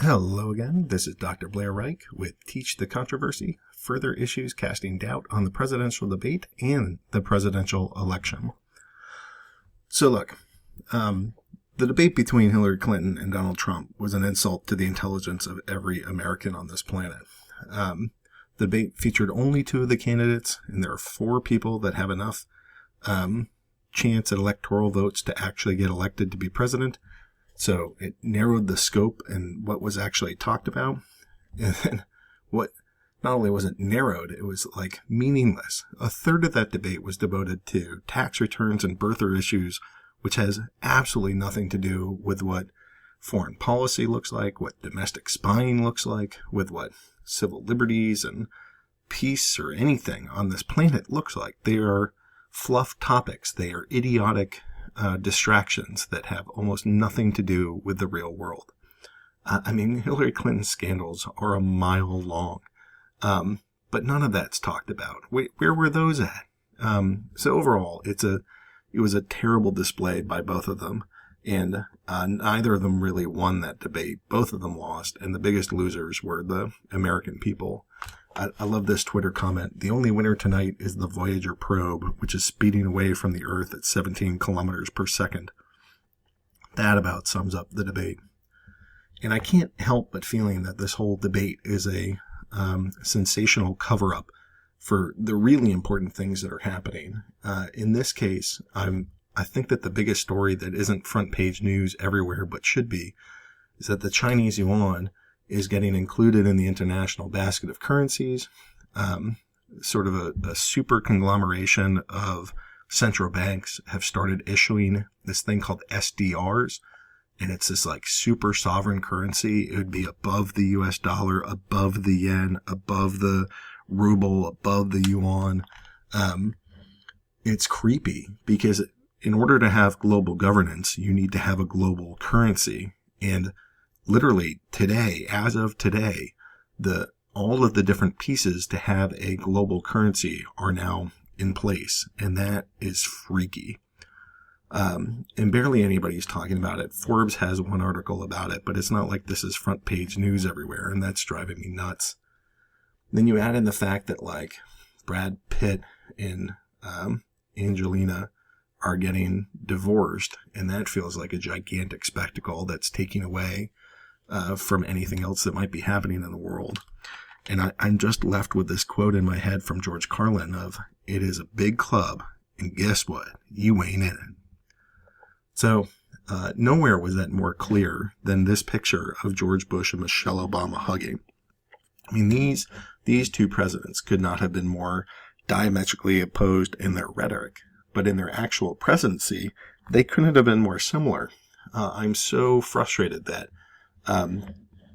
Hello again, this is Dr. Blair Reich with Teach the Controversy, further issues casting doubt on the presidential debate and the presidential election. So look, the debate between Hillary Clinton and Donald Trump was an insult to the intelligence of every American on this planet. The debate featured only two of the candidates, and there are four people that have enough chance at electoral votes to actually get elected to be president. So it narrowed the scope and what was actually talked about. And then what not only was it narrowed, it was like meaningless. A third of that debate was devoted to tax returns and birther issues, which has absolutely nothing to do with what foreign policy looks like, what domestic spying looks like, with what civil liberties and peace or anything on this planet looks like. They are fluff topics. They are idiotic distractions that have almost nothing to do with the real world. Hillary Clinton's scandals are a mile long, but none of that's talked about. Where were those at? So overall, it was a terrible display by both of them, and neither of them really won that debate. Both of them lost, and the biggest losers were the American people. I love this Twitter comment. The only winner tonight is the Voyager probe, which is speeding away from the Earth at 17 kilometers per second. That about sums up the debate. And I can't help but feeling that this whole debate is a sensational cover-up for the really important things that are happening. In this case, I think that the biggest story that isn't front page news everywhere but should be is that the Chinese yuan is getting included in the international basket of currencies, sort of a super conglomeration of central banks have started issuing this thing called SDRs, and it's this like super sovereign currency. It would be above the US dollar, above the yen, above the ruble, above the yuan. It's creepy because in order to have global governance, you need to have a global currency. And literally today, as of today, all of the different pieces to have a global currency are now in place, and that is freaky. And barely anybody's talking about it. Forbes has one article about it, but it's not like this is front page news everywhere, and that's driving me nuts. Then you add in the fact that like Brad Pitt and Angelina are getting divorced, and that feels like a gigantic spectacle that's taking away from anything else that might be happening in the world. And I'm just left with this quote in my head from George Carlin of, "It is a big club, and guess what? You ain't in it." So nowhere was that more clear than this picture of George Bush and Michelle Obama hugging. I mean, these two presidents could not have been more diametrically opposed in their rhetoric, but in their actual presidency, they couldn't have been more similar. I'm so frustrated that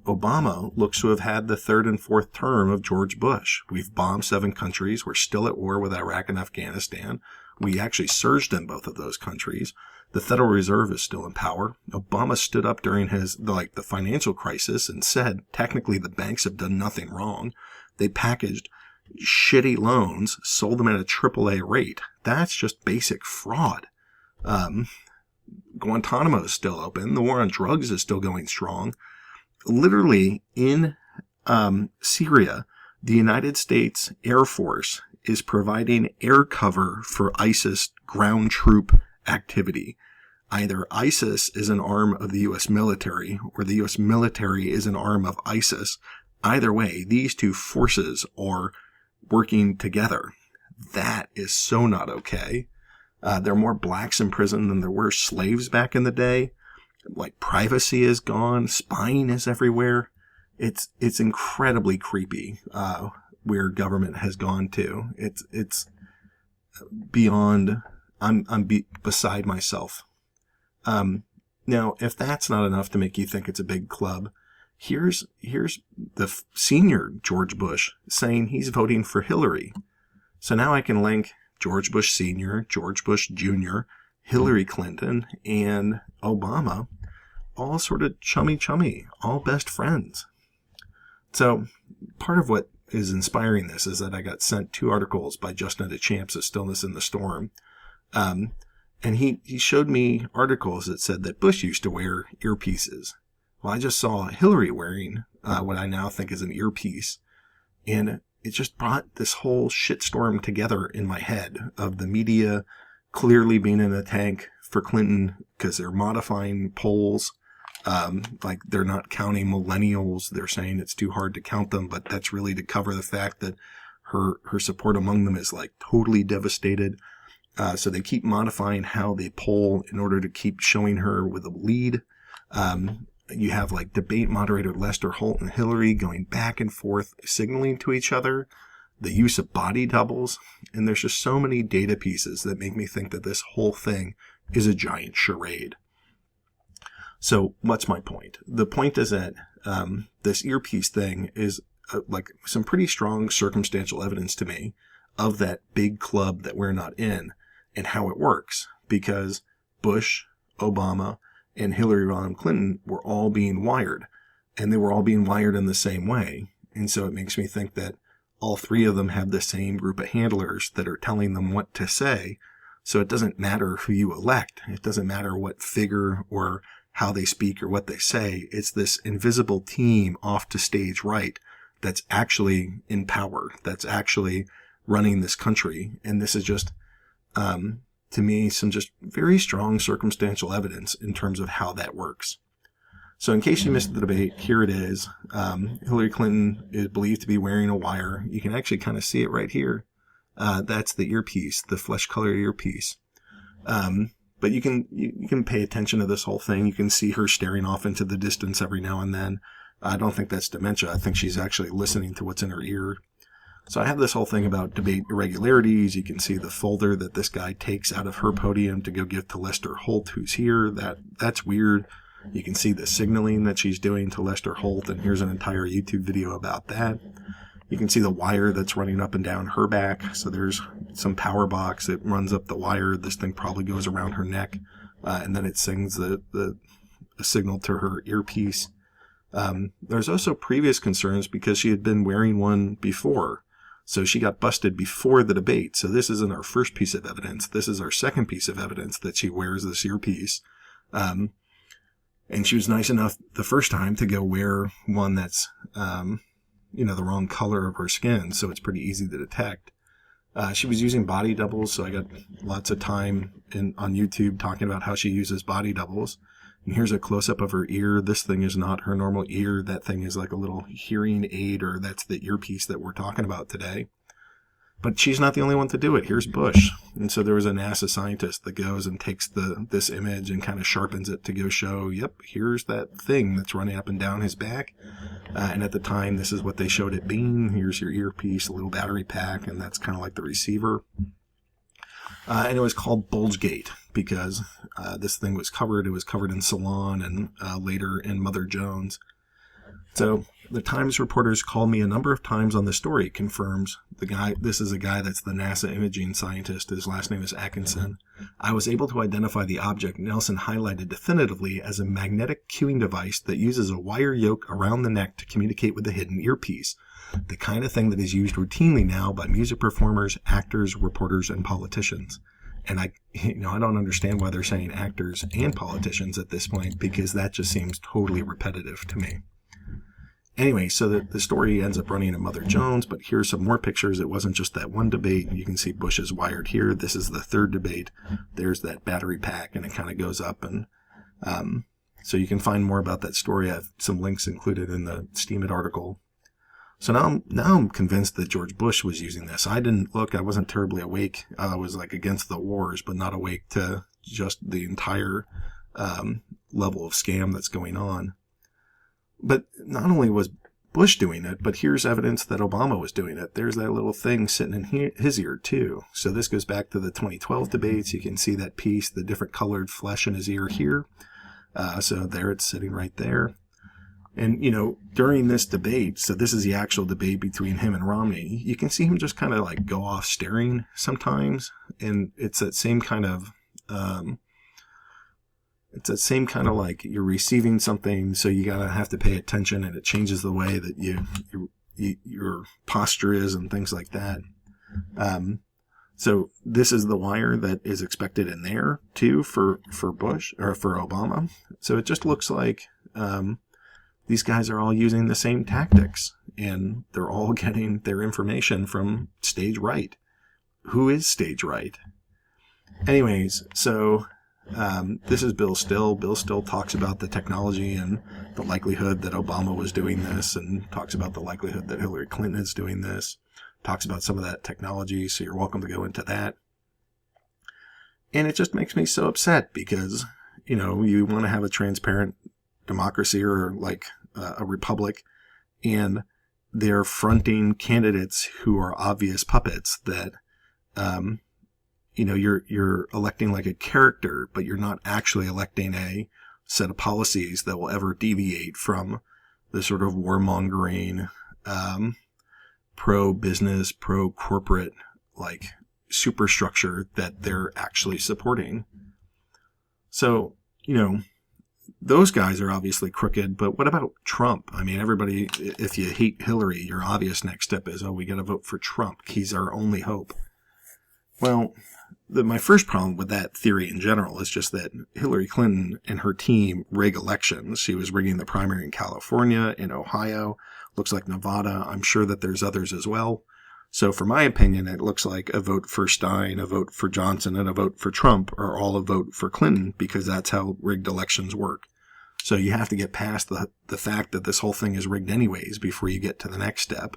Obama looks to have had the third and fourth term of George Bush. We've bombed 7 countries. We're still at war with Iraq and Afghanistan. We actually surged in both of those countries. The Federal Reserve is still in power. Obama stood up during the financial crisis and said, technically the banks have done nothing wrong. They packaged shitty loans, sold them at a AAA rate. That's just basic fraud. Guantanamo is still open. The war on drugs is still going strong. Literally in Syria, the United States Air Force is providing air cover for ISIS ground troop activity. Either ISIS is an arm of the U.S. military or the U.S. military is an arm of ISIS. Either way, these two forces are working together. That is so not okay. There are more blacks in prison than there were slaves back in the day. Like, privacy is gone. Spying is everywhere. It's incredibly creepy, where government has gone to. It's beyond, I'm beside myself. Now, if that's not enough to make you think it's a big club, here's the senior George Bush saying he's voting for Hillary. So now I can link George Bush Sr., George Bush Jr., Hillary Clinton, and Obama, all sort of chummy, all best friends. So part of what is inspiring this is that I got sent 2 articles by Justin DeChamps of Stillness in the Storm. And he showed me articles that said that Bush used to wear earpieces. Well, I just saw Hillary wearing what I now think is an earpiece, and it just brought this whole shitstorm together in my head of the media clearly being in the tank for Clinton because they're modifying polls. Like they're not counting millennials. They're saying it's too hard to count them, but that's really to cover the fact that her support among them is like totally devastated. So they keep modifying how they poll in order to keep showing her with a lead. You have like debate moderator Lester Holt and Hillary going back and forth, signaling to each other, the use of body doubles. And there's just so many data pieces that make me think that this whole thing is a giant charade. So what's my point? The point is that this earpiece thing is like some pretty strong circumstantial evidence to me of that big club that we're not in and how it works. Because Bush, Obama, and Hillary Rodham Clinton were all being wired, and they were all being wired in the same way. And so it makes me think that all three of them have the same group of handlers that are telling them what to say. So it doesn't matter who you elect. It doesn't matter what figure or how they speak or what they say. It's this invisible team off to stage right that's actually in power, that's actually running this country. And this is just, to me, some just very strong circumstantial evidence in terms of how that works. So in case you missed the debate, here it is. Hillary Clinton is believed to be wearing a wire. You can actually kind of see it right here. That's the earpiece, the flesh color earpiece. But you can pay attention to this whole thing. You can see her staring off into the distance every now and then. I don't think that's dementia. I think she's actually listening to what's in her ear. So I have this whole thing about debate irregularities. You can see the folder that this guy takes out of her podium to go give to Lester Holt, who's here. That's weird. You can see the signaling that she's doing to Lester Holt, and here's an entire YouTube video about that. You can see the wire that's running up and down her back. So there's some power box that runs up the wire. This thing probably goes around her neck, and then it sings the signal to her earpiece. There's also previous concerns because she had been wearing one before. So she got busted before the debate. So this isn't our first piece of evidence. This is our second piece of evidence that she wears this earpiece. And she was nice enough the first time to go wear one that's, the wrong color of her skin. So it's pretty easy to detect. She was using body doubles. So I got lots of time on YouTube talking about how she uses body doubles. And here's a close-up of her ear. This thing is not her normal ear. That thing is like a little hearing aid, or that's the earpiece that we're talking about today. But she's not the only one to do it. Here's Bush. And so there was a NASA scientist that goes and takes this image and kind of sharpens it to go show, yep, here's that thing that's running up and down his back. And at the time, this is what they showed it being. Here's your earpiece, a little battery pack, and that's kind of like the receiver. And it was called Bulgegate because this thing was covered. It was covered in Salon and later in Mother Jones. So the Times reporters called me a number of times on the story. Confirms this is a guy that's the NASA imaging scientist. His last name is Atkinson. I was able to identify the object Nelson highlighted definitively as a magnetic cueing device that uses a wire yoke around the neck to communicate with the hidden earpiece. The kind of thing that is used routinely now by music performers, actors, reporters, and politicians. And I don't understand why they're saying actors and politicians at this point, because that just seems totally repetitive to me. Anyway, so the story ends up running at Mother Jones, but here's some more pictures. It wasn't just that one debate. You can see Bush is wired here. This is the third debate. There's that battery pack, and it kind of goes up. And so you can find more about that story. I have some links included in the Steemit article. So now I'm convinced that George Bush was using this. I didn't look. I wasn't terribly awake. I was like against the wars, but not awake to just the entire level of scam that's going on. But not only was Bush doing it, but here's evidence that Obama was doing it. There's that little thing sitting in his ear, too. So this goes back to the 2012 debates. You can see that piece, the different colored flesh in his ear here. So there it's sitting right there. And, during this debate, so this is the actual debate between him and Romney, you can see him just kind of like go off staring sometimes. And it's that same kind of, like you're receiving something, so you gotta have to pay attention, and it changes the way that your posture is and things like that. So this is the wire that is expected in there too for Bush or for Obama. So it just looks like these guys are all using the same tactics, and they're all getting their information from stage right. Who is stage right? Anyways, so this is Bill Still. Bill Still talks about the technology and the likelihood that Obama was doing this, and talks about the likelihood that Hillary Clinton is doing this. Talks about some of that technology, so you're welcome to go into that. And it just makes me so upset because, you want to have a transparent democracy or like a republic, and they're fronting candidates who are obvious puppets that, you're electing like a character, but you're not actually electing a set of policies that will ever deviate from the sort of warmongering, pro-business, pro-corporate, like, superstructure that they're actually supporting. So, those guys are obviously crooked, but what about Trump? I mean, everybody, if you hate Hillary, your obvious next step is, we got to vote for Trump. He's our only hope. Well, my first problem with that theory in general is just that Hillary Clinton and her team rig elections. She was rigging the primary in California, in Ohio, looks like Nevada. I'm sure that there's others as well. So for my opinion, it looks like a vote for Stein, a vote for Johnson, and a vote for Trump are all a vote for Clinton, because that's how rigged elections work. So you have to get past the fact that this whole thing is rigged anyways before you get to the next step.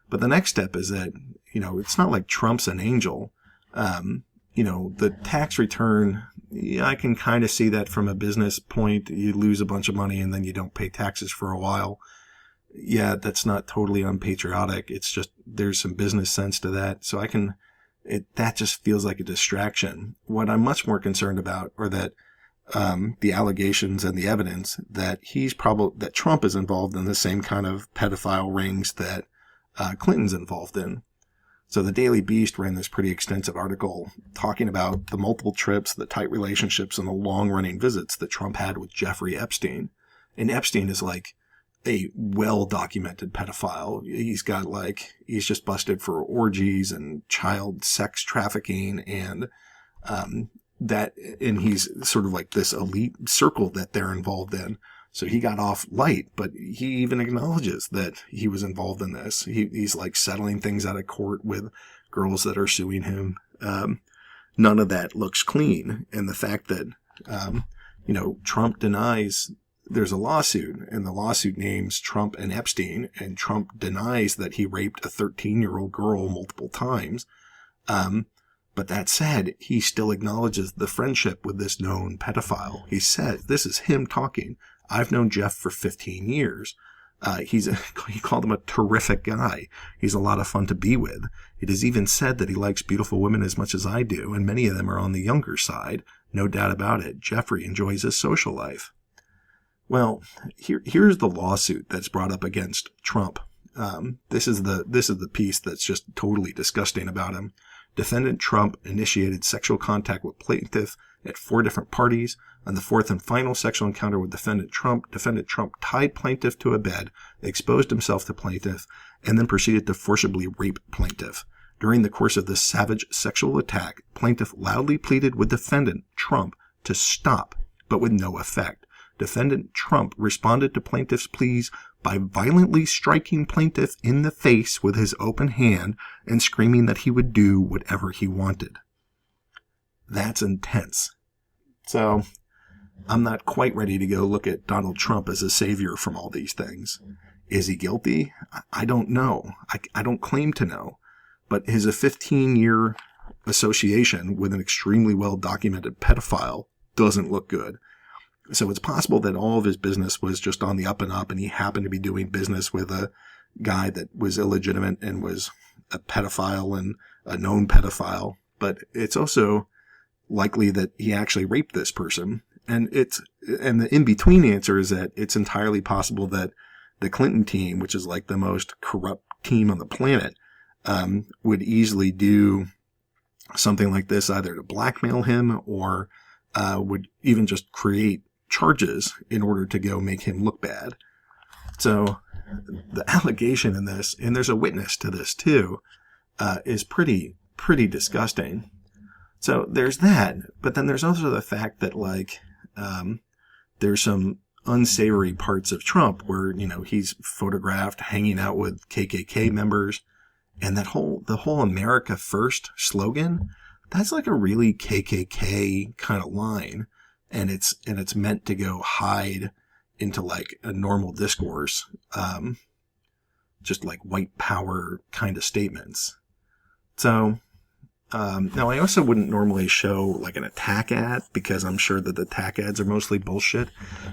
But the next step is that, it's not like Trump's an angel. The tax return, I can kind of see that from a business point. You lose a bunch of money and then you don't pay taxes for a while. Yeah, that's not totally unpatriotic. It's just there's some business sense to that. So that just feels like a distraction. What I'm much more concerned about are that the allegations and the evidence that that Trump is involved in the same kind of pedophile rings that Clinton's involved in. So the Daily Beast ran this pretty extensive article talking about the multiple trips, the tight relationships, and the long-running visits that Trump had with Jeffrey Epstein. And Epstein is like a well-documented pedophile. He's just busted for orgies and child sex trafficking, and he's sort of like this elite circle that they're involved in. So he got off light, but he even acknowledges that he was involved in this. He's like settling things out of court with girls that are suing him. None of that looks clean. And the fact that, Trump denies there's a lawsuit, and the lawsuit names Trump and Epstein, and Trump denies that he raped a 13-year-old girl multiple times. But that said, he still acknowledges the friendship with this known pedophile. He said, this is him talking. I've known Jeff for 15 years. He called him a terrific guy. He's a lot of fun to be with. It is even said that he likes beautiful women as much as I do, and many of them are on the younger side. No doubt about it. Jeffrey enjoys his social life. Well, here's the lawsuit that's brought up against Trump. This is the piece that's just totally disgusting about him. Defendant Trump initiated sexual contact with plaintiff at 4 different parties. On the 4th and final sexual encounter with defendant Trump tied plaintiff to a bed, exposed himself to plaintiff, and then proceeded to forcibly rape plaintiff. During the course of this savage sexual attack, plaintiff loudly pleaded with defendant Trump to stop, but with no effect. Defendant Trump responded to plaintiff's pleas by violently striking plaintiff in the face with his open hand and screaming that he would do whatever he wanted. That's intense. So, I'm not quite ready to go look at Donald Trump as a savior from all these things. Is he guilty? I don't know. I don't claim to know. But his 15-year association with an extremely well-documented pedophile doesn't look good. So it's possible that all of his business was just on the up and up, and he happened to be doing business with a guy that was illegitimate and was a pedophile and a known pedophile. But it's also likely that he actually raped this person. And the in-between answer is that it's entirely possible that the Clinton team, which is like the most corrupt team on the planet, would easily do something like this either to blackmail him or would even just create charges in order to go make him look bad. So the allegation in this, and there's a witness to this too, is pretty disgusting. So there's that, but then there's also the fact that there's some unsavory parts of Trump where, he's photographed hanging out with KKK members, and the whole America First slogan, that's like a really KKK kind of line. And it's meant to go hide into like a normal discourse, just like white power kind of statements. So, now I also wouldn't normally show like an attack ad because I'm sure that the attack ads are mostly bullshit,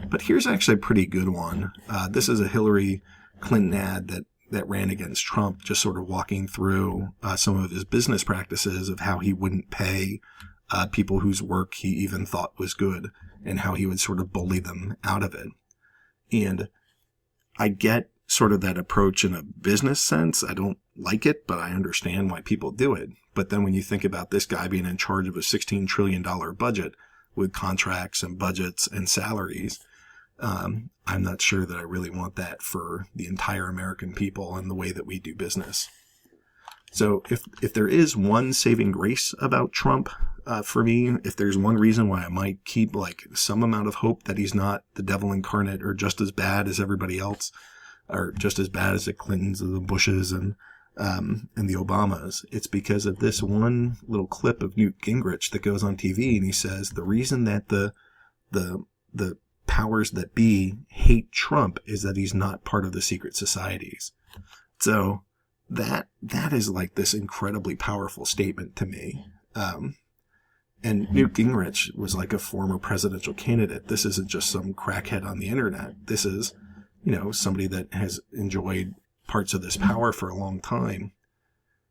but here's actually a pretty good one. This is a Hillary Clinton ad that ran against Trump, just sort of walking through some of his business practices of how he wouldn't pay people whose work he even thought was good, and how he would sort of bully them out of it. And I get sort of that approach in a business sense. I don't like it, but I understand why people do it. But then when you think about this guy being in charge of a $16 trillion budget with contracts and budgets and salaries, I'm not sure that I really want that for the entire American people and the way that we do business. So if there is one saving grace about Trump, for me, if there's one reason why I might keep like some amount of hope that he's not the devil incarnate or just as bad as everybody else, or just as bad as the Clintons or the Bushes and the Obamas, it's because of this one little clip of Newt Gingrich that goes on TV, and he says the reason that the powers that be hate Trump is that he's not part of the secret societies. So that is like this incredibly powerful statement to me. And Newt Gingrich was like a former presidential candidate. This isn't just some crackhead on the internet. This is, somebody that has enjoyed parts of this power for a long time.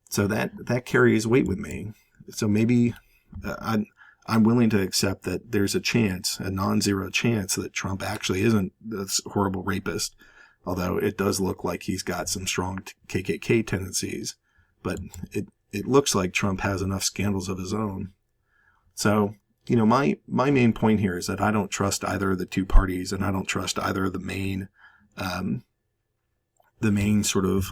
So that carries weight with me. So maybe I'm willing to accept that there's a chance, a non-zero chance, that Trump actually isn't this horrible rapist. Although it does look like he's got some strong KKK tendencies. But it looks like Trump has enough scandals of his own. So, my main point here is that I don't trust either of the two parties, and I don't trust either of the main sort of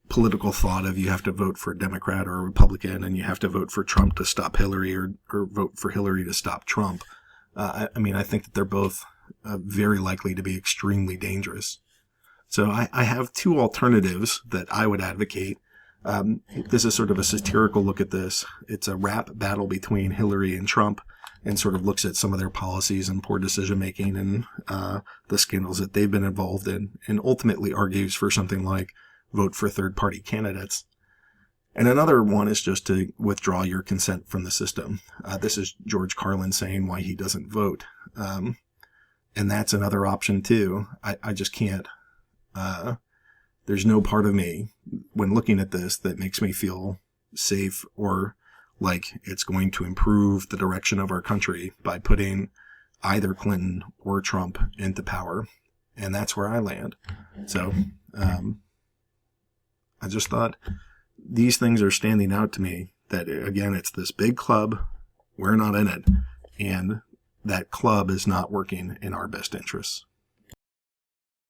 political thought of you have to vote for a Democrat or a Republican, and you have to vote for Trump to stop Hillary, or vote for Hillary to stop Trump. I think that they're both very likely to be extremely dangerous. So I have two alternatives that I would advocate. This is sort of a satirical look at this. It's a rap battle between Hillary and Trump, and sort of looks at some of their policies and poor decision making and the scandals that they've been involved in, and ultimately argues for something like vote for third-party candidates. And another one is just to withdraw your consent from the system. This is George Carlin saying why he doesn't vote. And that's another option too. I just can't. There's no part of me when looking at this that makes me feel safe or like it's going to improve the direction of our country by putting either Clinton or Trump into power. And that's where I land. So, I just thought these things are standing out to me, that again, it's this big club. We're not in it. And that club is not working in our best interests.